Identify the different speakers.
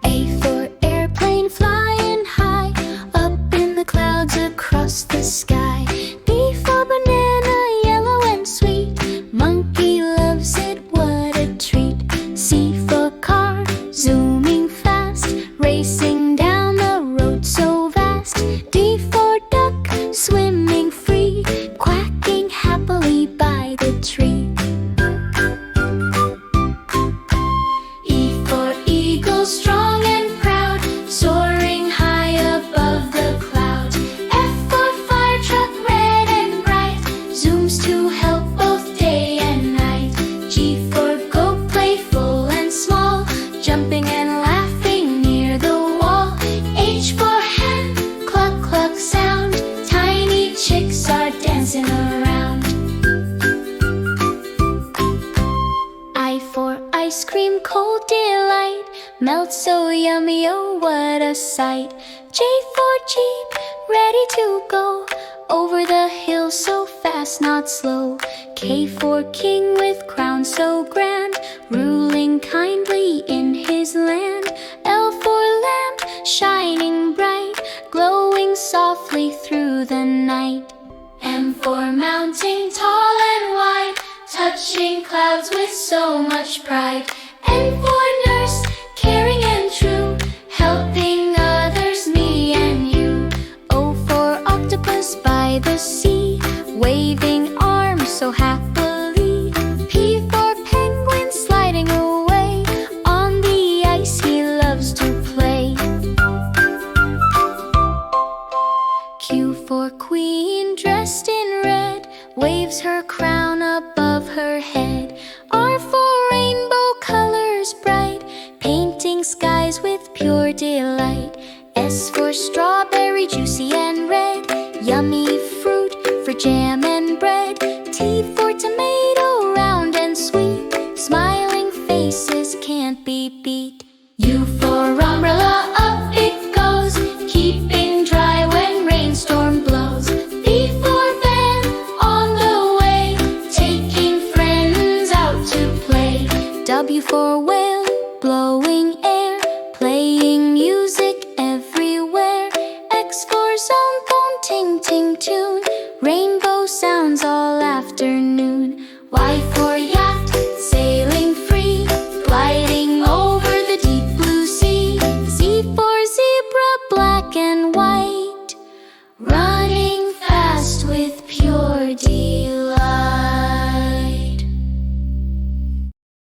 Speaker 1: A for airplane flying high, up in the clouds across the sky. B for banana, yellow and sweet, monkey loves it, what a treat. C for car, zooming fast, racing down the road so vast. D for duck, swimming free, quacking happily by the tree. E for eagle, strong and proud, soaring high above the clouds. F for fire truck, red and bright, zooms to help both day and night. G for goat, playful and small, jumping and laughing near the wall. H for hen, cluck cluck sound, tiny chicks are dancing around. I for ice cream, cold delight, melts so yummy, oh what a sight. J for jeep, ready to go, over the hill so fast, not slow. K for king, with crown so grand, ruling kindly in his land. L for lamp, shining bright, glowing softly through the night. M for mountain, tall and wide, touching clouds with so much pride. N for nurse, caring and true, helping others, me and you. O for octopus by the sea, waving arms so happily. P for penguin, sliding away, on the ice he loves to play. Q for queen, dressed in red, waves her crown above her head. R for rainbow, colors bright, painting skies with pure delight. S for strawberry, juicy and red, yummy fruit for jam and bread. T for tomato, round and sweet, smiling faces can't be beat. U for umbrella, up it goes, keeping dry when rainstorm blows. V for van, on the way, taking friends out to play. W for whale, blowing air, playing music everywhere. X for zone, phone, ting ting tune, rainbow sounds all afternoon.